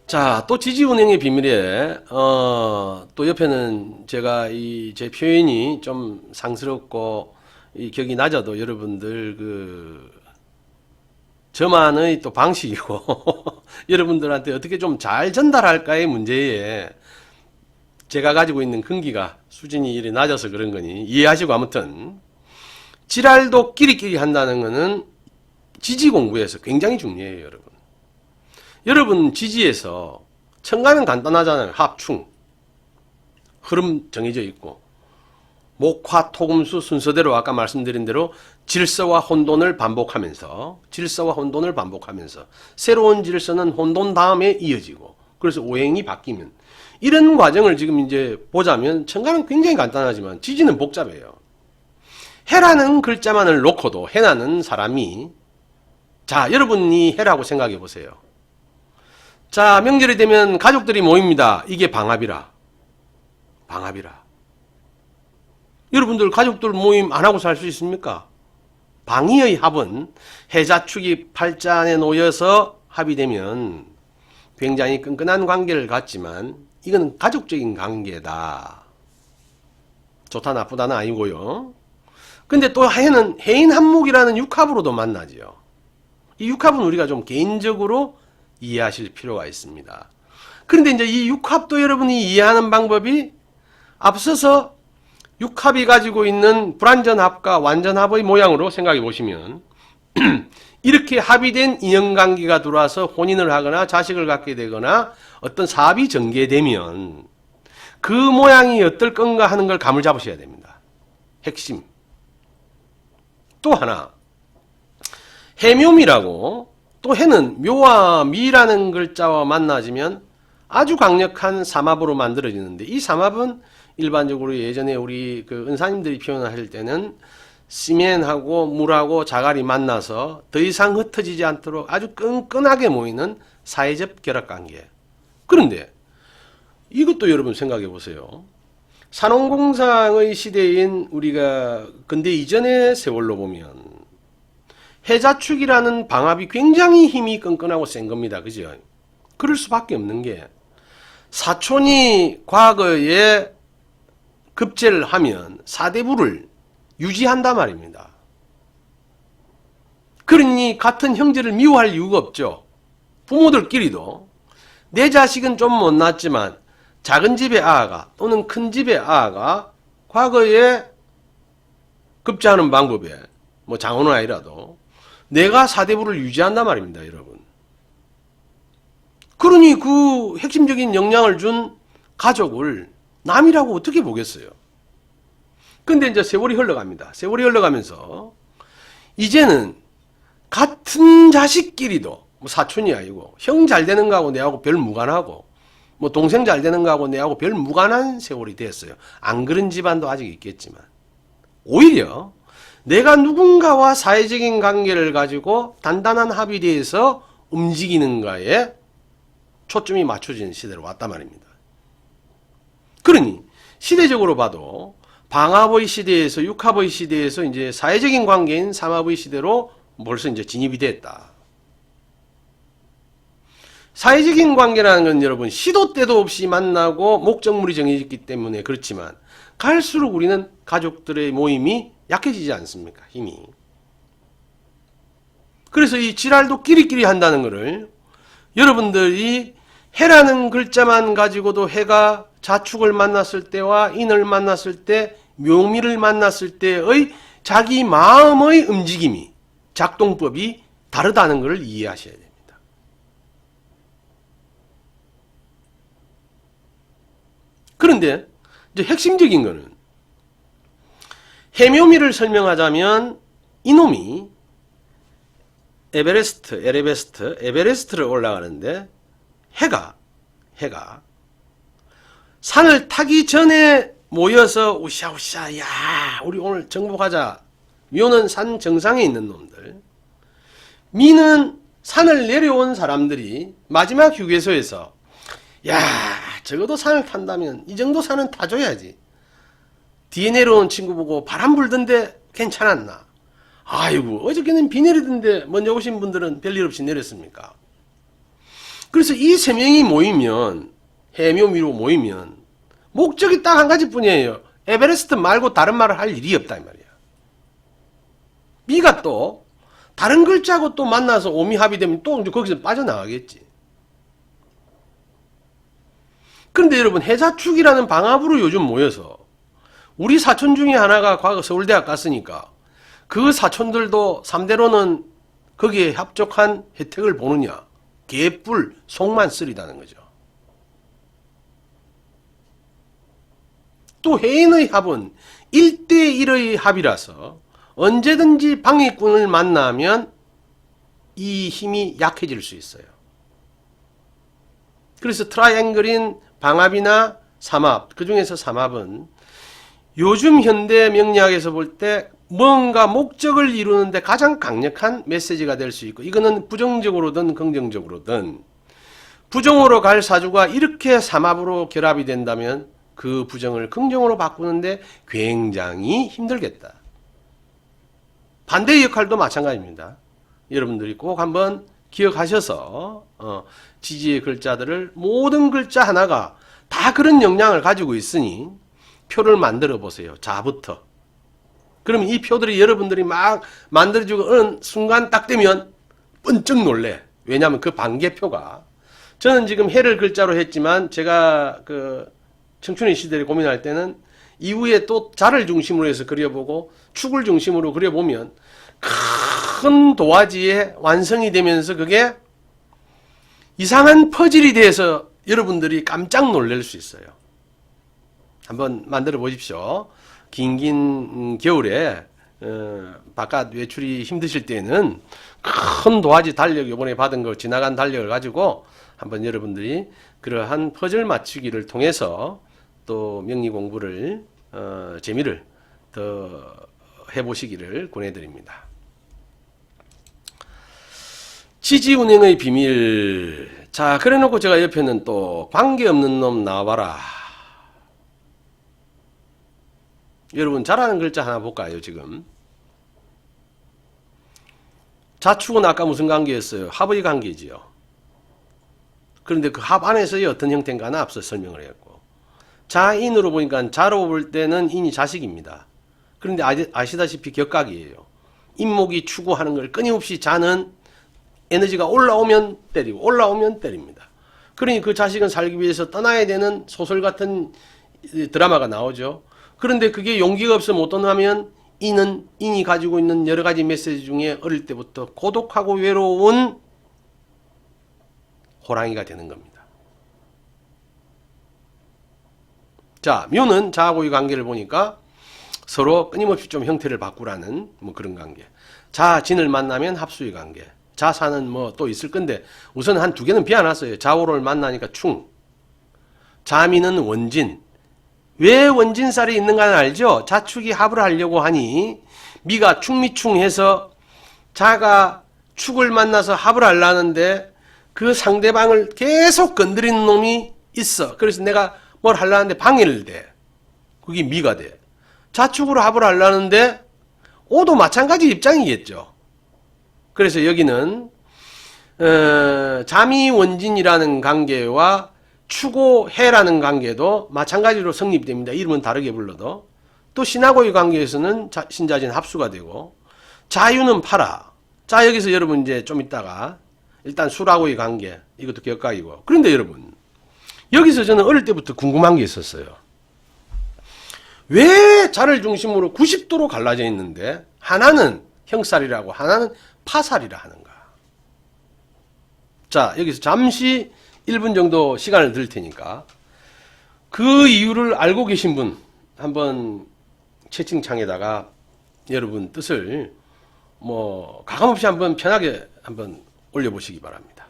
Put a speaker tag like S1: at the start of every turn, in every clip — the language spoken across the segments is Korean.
S1: 자, 또 지지 운영의 비밀에, 또 옆에는 제가 제 표현이 좀 상스럽고, 이 격이 낮아도 여러분들 저만의 또 방식이고, 여러분들한테 어떻게 좀 잘 전달할까의 문제에 제가 가지고 있는 근기가 수준이 이래 낮아서 그런 거니, 이해하시고 아무튼, 지랄도 끼리끼리 한다는 거는 지지 공부에서 굉장히 중요해요, 여러분. 여러분 지지에서 청가는 간단하잖아요. 합충. 흐름 정해져 있고 목화 토금수 순서대로 아까 말씀드린 대로 질서와 혼돈을 반복하면서 새로운 질서는 혼돈 다음에 이어지고 그래서 오행이 바뀌면 이런 과정을 지금 이제 보자면 청가는 굉장히 간단하지만 지지는 복잡해요. 해라는 글자만을 놓고도 해나는 사람이 자 여러분이 해라고 생각해 보세요. 자, 명절이 되면 가족들이 모입니다. 이게 방합이라. 여러분들 가족들 모임 안 하고 살 수 있습니까? 방위의 합은 해자축이 팔자 안에 놓여서 합의되면 굉장히 끈끈한 관계를 갖지만 이거는 가족적인 관계다. 좋다 나쁘다는 아니고요. 근데 또 해는 해인 한목이라는 육합으로도 만나지요. 이 육합은 우리가 좀 개인적으로 이해하실 필요가 있습니다. 그런데 이제 이 육합도 여러분이 이해하는 방법이 앞서서 육합이 가지고 있는 불완전합과 완전합의 모양으로 생각해 보시면 이렇게 합의된 인연관계가 들어와서 혼인을 하거나 자식을 갖게 되거나 어떤 사업이 전개되면 그 모양이 어떨 건가 하는 걸 감을 잡으셔야 됩니다. 핵심. 또 하나 해묘미라고 또 해는 묘와 미라는 글자와 만나지면 아주 강력한 삼합으로 만들어지는데 이 삼합은 일반적으로 예전에 우리 은사님들이 표현하실 때는 시멘하고 물하고 자갈이 만나서 더 이상 흩어지지 않도록 아주 끈끈하게 모이는 사회적 결합관계. 그런데 이것도 여러분 생각해 보세요. 산업공상의 시대인 우리가 근대 이전의 세월로 보면 해자축이라는 방합이 굉장히 힘이 끈끈하고 센 겁니다. 그죠? 그럴 수밖에 없는 게 사촌이 과거에 급제를 하면 사대부를 유지한단 말입니다. 그러니 같은 형제를 미워할 이유가 없죠. 부모들끼리도 내 자식은 좀 못났지만 작은 집의 아가 또는 큰 집의 아가 과거에 급제하는 방법에 뭐 장혼은 아니라도 내가 사대부를 유지한단 말입니다, 여러분. 그러니 그 핵심적인 영향을 준 가족을 남이라고 어떻게 보겠어요? 근데 이제 세월이 흘러갑니다. 세월이 흘러가면서 이제는 같은 자식끼리도 뭐 사촌이 아니고 형 잘 되는 거하고 내하고 별 무관하고 뭐 동생 잘 되는 거하고 내하고 별 무관한 세월이 됐어요. 안 그런 집안도 아직 있겠지만 오히려 내가 누군가와 사회적인 관계를 가지고 단단한 합의대에서 움직이는가에 초점이 맞춰지는 시대로 왔단 말입니다. 그러니 시대적으로 봐도 방합의 시대에서 육합의 시대에서 이제 사회적인 관계인 삼합의 시대로 벌써 이제 진입이 됐다. 사회적인 관계라는 건 여러분 시도 때도 없이 만나고 목적물이 정해졌기 때문에 그렇지만 갈수록 우리는 가족들의 모임이 약해지지 않습니까? 힘이. 그래서 이 지랄도 끼리끼리 한다는 것을 여러분들이 해라는 글자만 가지고도 해가 자축을 만났을 때와 인을 만났을 때 묘미를 만났을 때의 자기 마음의 움직임이 작동법이 다르다는 것을 이해하셔야 됩니다. 그런데 이제 핵심적인 거는 해묘미를 설명하자면 이놈이 에베레스트를 올라가는데 해가 산을 타기 전에 모여서 우샤우샤 야 우리 오늘 정복하자. 묘는 산 정상에 있는 놈들. 미는 산을 내려온 사람들이 마지막 휴게소에서 야 적어도 산을 탄다면 이 정도 산은 타줘야지. 뒤에 내려온 친구 보고 바람 불던데 괜찮았나? 아이고 어저께는 비 내리던데 먼저 오신 분들은 별일 없이 내렸습니까? 그래서 이 세 명이 모이면, 해묘미로 모이면 목적이 딱 한 가지뿐이에요. 에베레스트 말고 다른 말을 할 일이 없다 이 말이야. 미가 또 다른 글자하고 또 만나서 오미합의되면 또 이제 거기서 빠져나가겠지. 그런데 여러분, 해자축이라는 방합으로 요즘 모여서 우리 사촌 중에 하나가 과거 서울대학 갔으니까 그 사촌들도 3대로는 거기에 합족한 혜택을 보느냐? 개뿔 속만 쓰리다는 거죠. 또 해인의 합은 1대1의 합이라서 언제든지 방해꾼을 만나면 이 힘이 약해질 수 있어요. 그래서 트라이앵글인 방합이나 삼합, 그 중에서 삼합은 요즘 현대 명리학에서 볼 때 뭔가 목적을 이루는데 가장 강력한 메시지가 될 수 있고, 이거는 부정적으로든 긍정적으로든 부정으로 갈 사주가 이렇게 삼합으로 결합이 된다면 그 부정을 긍정으로 바꾸는데 굉장히 힘들겠다. 반대의 역할도 마찬가지입니다. 여러분들이 꼭 한번 기억하셔서 지지의 글자들을 모든 글자 하나가 다 그런 영향을 가지고 있으니 표를 만들어 보세요. 자부터. 그러면 이 표들이 여러분들이 막 만들어지고 어느 순간 딱 되면 번쩍 놀래. 왜냐하면 그 반개표가, 저는 지금 해를 글자로 했지만 제가 그 청춘의 시대를 고민할 때는 이후에 또 자를 중심으로 해서 그려보고 축을 중심으로 그려보면 큰 도화지에 완성이 되면서 그게 이상한 퍼즐이 돼서 여러분들이 깜짝 놀랄 수 있어요. 한번 만들어 보십시오. 긴 겨울에 바깥 외출이 힘드실 때는 큰 도화지 달력, 이번에 받은 거 지나간 달력을 가지고 한번 여러분들이 그러한 퍼즐 맞추기를 통해서 또 명리 공부를 재미를 더 해보시기를 권해드립니다. 지지 운행의 비밀. 자, 그래놓고 제가 옆에는 또 관계없는 놈 나와봐라. 여러분, 잘하는 글자 하나 볼까요, 지금? 자축은 아까 무슨 관계였어요? 합의 관계지요. 그런데 그 합 안에서의 어떤 형태인가는 앞서 설명을 했고, 자인으로 보니까 자로 볼 때는 인이 자식입니다. 그런데 아시다시피 격각이에요. 인목이 추구하는 걸 끊임없이 자는 에너지가 올라오면 때리고 올라오면 때립니다. 그러니 그 자식은 살기 위해서 떠나야 되는 소설 같은 드라마가 나오죠. 그런데 그게 용기가 없어 못 떠나면 인이 가지고 있는 여러 가지 메시지 중에 어릴 때부터 고독하고 외로운 호랑이가 되는 겁니다. 자, 묘는 자하고의 관계를 보니까 서로 끊임없이 좀 형태를 바꾸라는 뭐 그런 관계. 자, 진을 만나면 합수의 관계. 자사는 뭐 또 있을 건데 우선 한 두 개는 비워놨어요. 자오를 만나니까 충. 자미는 원진. 왜 원진살이 있는가는 알죠? 자축이 합을 하려고 하니 미가 충미충해서 자가 축을 만나서 합을 하려는데 그 상대방을 계속 건드리는 놈이 있어. 그래서 내가 뭘 하려는데 방해를 돼. 그게 미가 돼. 자축으로 합을 하려는데 오도 마찬가지 입장이겠죠. 그래서 여기는 자미원진이라는 관계와 추고해라는 관계도 마찬가지로 성립됩니다. 이름은 다르게 불러도. 또 신하고의 관계에서는 신자진 합수가 되고, 자유는 파라. 자, 여기서 여러분 이제 좀 있다가 일단 술하고의 관계, 이것도 격각이고. 그런데 여러분, 여기서 저는 어릴 때부터 궁금한 게 있었어요. 왜 자를 중심으로 90도로 갈라져 있는데 하나는 형살이라고 하나는 파살이라 하는가? 자, 여기서 잠시 1분 정도 시간을 드릴 테니까 그 이유를 알고 계신 분 한번 채팅창에다가 여러분 뜻을 뭐 가감없이 한번 편하게 한번 올려보시기 바랍니다.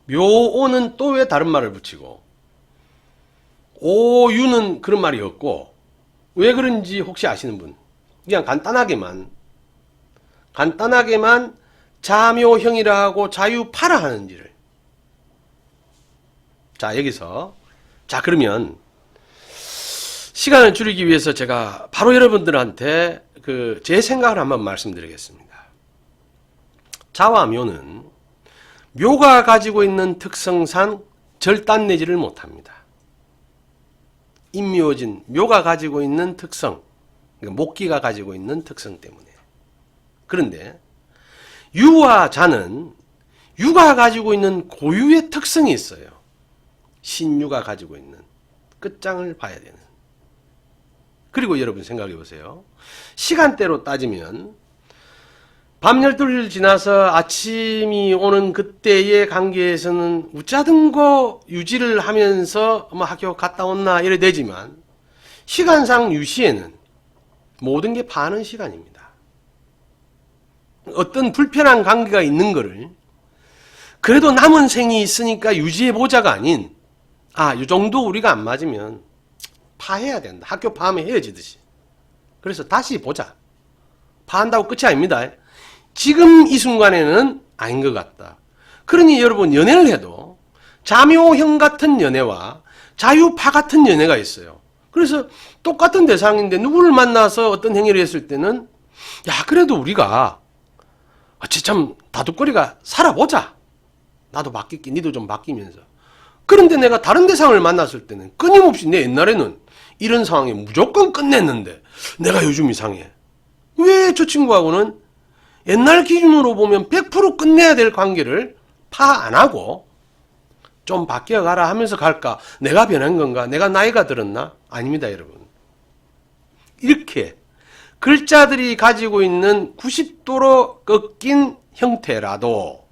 S1: 묘오는 또 왜 다른 말을 붙이고 오유는 그런 말이 없고 왜 그런지 혹시 아시는 분? 그냥 간단하게만 자묘형이라 하고 자유파라 하는지를. 자, 여기서 자, 그러면 시간을 줄이기 위해서 제가 바로 여러분들한테 제 생각을 한번 말씀드리겠습니다. 자와 묘는 묘가 가지고 있는 특성상 절단 내지를 못합니다. 임묘진, 묘가 가지고 있는 특성, 그러니까 목기가 가지고 있는 특성 때문에. 그런데 유와 자는 유가 가지고 있는 고유의 특성이 있어요. 신유가 가지고 있는 끝장을 봐야 되는. 그리고 여러분 생각해 보세요. 시간대로 따지면 밤 12를 지나서 아침이 오는 그때의 관계에서는 웃자등고 유지를 하면서 학교 갔다 온나 이래 되지만 시간상 유시에는 모든 게 반은 시간입니다. 어떤 불편한 관계가 있는 거를 그래도 남은 생이 있으니까 유지해 보자가 아닌 이 정도 우리가 안 맞으면 파해야 된다. 학교 파하면 헤어지듯이. 그래서 다시 보자. 파한다고 끝이 아닙니다. 지금 이 순간에는 아닌 것 같다. 그러니 여러분 연애를 해도 자묘형 같은 연애와 자유파 같은 연애가 있어요. 그래서 똑같은 대상인데 누구를 만나서 어떤 행위를 했을 때는 그래도 우리가 어찌 참 다독거리가 살아보자. 나도 바뀔게. 니도 좀 바뀌면서. 그런데 내가 다른 대상을 만났을 때는 끊임없이 내 옛날에는 이런 상황에 무조건 끝냈는데 내가 요즘 이상해. 왜 저 친구하고는 옛날 기준으로 보면 100% 끝내야 될 관계를 파 안 하고 좀 바뀌어가라 하면서 갈까? 내가 변한 건가? 내가 나이가 들었나? 아닙니다, 여러분. 이렇게 글자들이 가지고 있는 90도로 꺾인 형태라도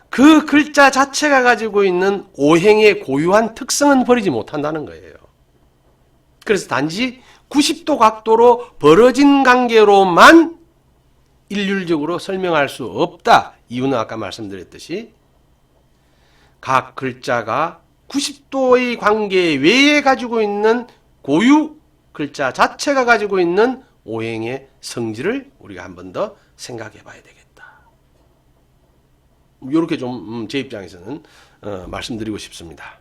S1: 그 글자 자체가 가지고 있는 오행의 고유한 특성은 버리지 못한다는 거예요. 그래서 단지 90도 각도로 벌어진 관계로만 일률적으로 설명할 수 없다. 이유는 아까 말씀드렸듯이 각 글자가 90도의 관계 외에 가지고 있는 고유 글자 자체가 가지고 있는 오행의 성질을 우리가 한 번 더 생각해 봐야 되겠다. 이렇게 좀 제 입장에서는 말씀드리고 싶습니다.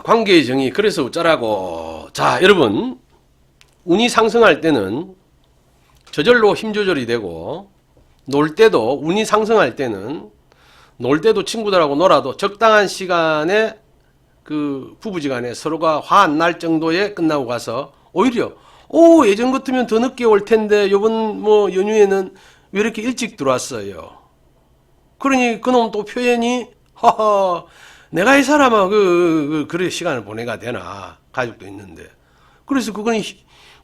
S1: 관계의 정의, 그래서 어쩌라고. 자, 여러분, 운이 상승할 때는 저절로 힘 조절이 되고, 놀 때도, 운이 상승할 때는 놀 때도 친구들하고 놀아도 적당한 시간에 부부지간에 서로가 화 안 날 정도에 끝나고 가서 오히려 예전 같으면 더 늦게 올 텐데 요번 연휴에는 왜 이렇게 일찍 들어왔어요? 그러니 그놈 또 표현이 내가 이 사람아 그래 시간을 보내가 되나? 가족도 있는데. 그래서 그건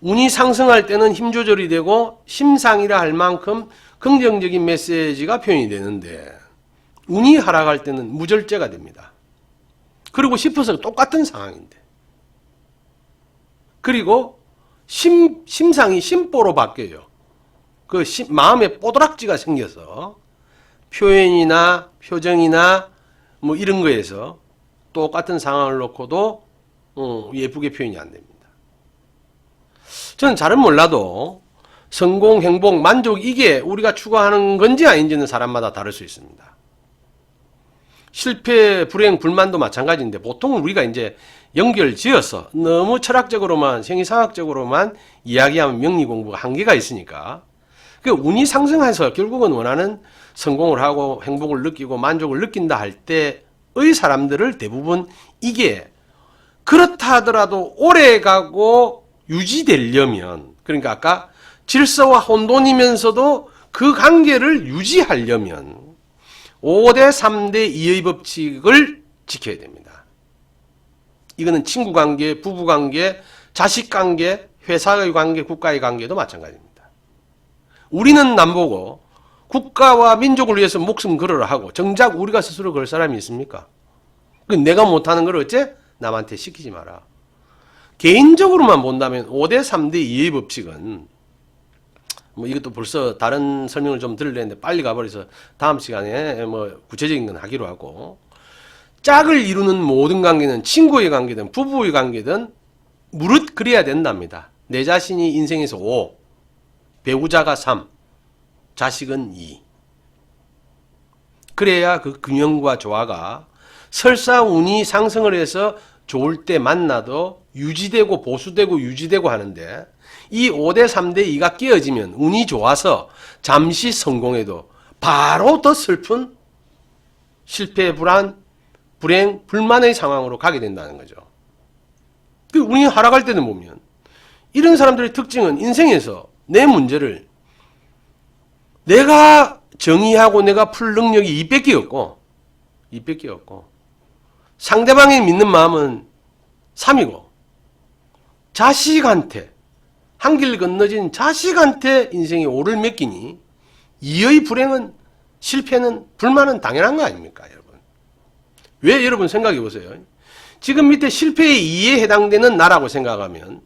S1: 운이 상승할 때는 힘 조절이 되고 심상이라 할 만큼 긍정적인 메시지가 표현이 되는데 운이 하락할 때는 무절제가 됩니다. 그리고 싶어서 똑같은 상황인데. 그리고 심상이 심보로 바뀌어요. 마음에 뽀드락지가 생겨서 표현이나 표정이나 이런 거에서 똑같은 상황을 놓고도 예쁘게 표현이 안 됩니다. 저는 잘은 몰라도 성공, 행복, 만족 이게 우리가 추구하는 건지 아닌지는 사람마다 다를 수 있습니다. 실패, 불행, 불만도 마찬가지인데 보통 우리가 이제 연결 지어서 너무 철학적으로만 생리상학적으로만 이야기하면 명리 공부가 한계가 있으니까 운이 상승해서 결국은 원하는 성공을 하고 행복을 느끼고 만족을 느낀다 할 때의 사람들을 대부분 이게 그렇다 하더라도 오래 가고 유지되려면, 그러니까 아까 질서와 혼돈이면서도 그 관계를 유지하려면 5대 3대 2의 법칙을 지켜야 됩니다. 이거는 친구 관계, 부부 관계, 자식 관계, 회사의 관계, 국가의 관계도 마찬가지입니다. 우리는 남보고 국가와 민족을 위해서 목숨 걸으라 하고 정작 우리가 스스로 걸 사람이 있습니까? 내가 못하는 걸 어째? 남한테 시키지 마라. 개인적으로만 본다면 5대 3대 2의 법칙은 이것도 벌써 다른 설명을 좀 들으려는데 빨리 가버려서 다음 시간에 구체적인 건 하기로 하고, 짝을 이루는 모든 관계는 친구의 관계든 부부의 관계든 무릇 그래야 된답니다. 내 자신이 인생에서 5, 배우자가 3, 자식은 2. 그래야 그 균형과 조화가 설사 운이 상승을 해서 좋을 때 만나도 유지되고 보수되고 유지되고 하는데 이 5대 3대 2가 끼어지면 운이 좋아서 잠시 성공해도 바로 더 슬픈 실패, 불안, 불행, 불만의 상황으로 가게 된다는 거죠. 그 운이 하락할 때는 보면 이런 사람들의 특징은 인생에서 내 문제를 내가 정의하고 내가 풀 능력이 200개 없고 상대방이 믿는 마음은 3이고 자식한테 한 길 건너진 자식한테 인생이 5를 맡기니 이의 불행은 실패는 불만은 당연한 거 아닙니까 여러분? 왜 여러분 생각해 보세요. 지금 밑에 실패의 2에 해당되는 나라고 생각하면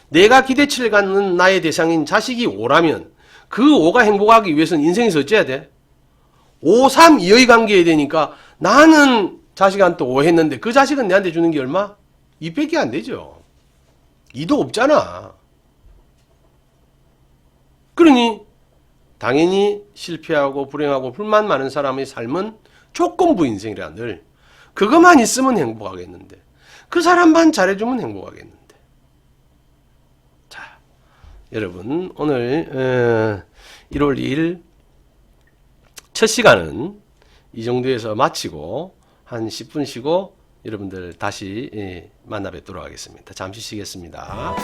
S1: 내가 기대치를 갖는 나의 대상인 자식이 5라면 그 5가 행복하기 위해서는 인생에서 어째야 돼? 5, 3, 2의 관계에 되니까 나는 자식한테 5 했는데 그 자식은 내한테 주는 게 얼마? 2밖에 안 되죠. 2도 없잖아. 그러니 당연히 실패하고 불행하고 불만 많은 사람의 삶은 조건부 인생이라 늘 그것만 있으면 행복하겠는데 그 사람만 잘해주면 행복하겠는데. 자, 여러분 오늘 1월 2일 첫 시간은 이 정도에서 마치고 한 10분 쉬고 여러분들 다시 만나 뵙도록 하겠습니다. 잠시 쉬겠습니다.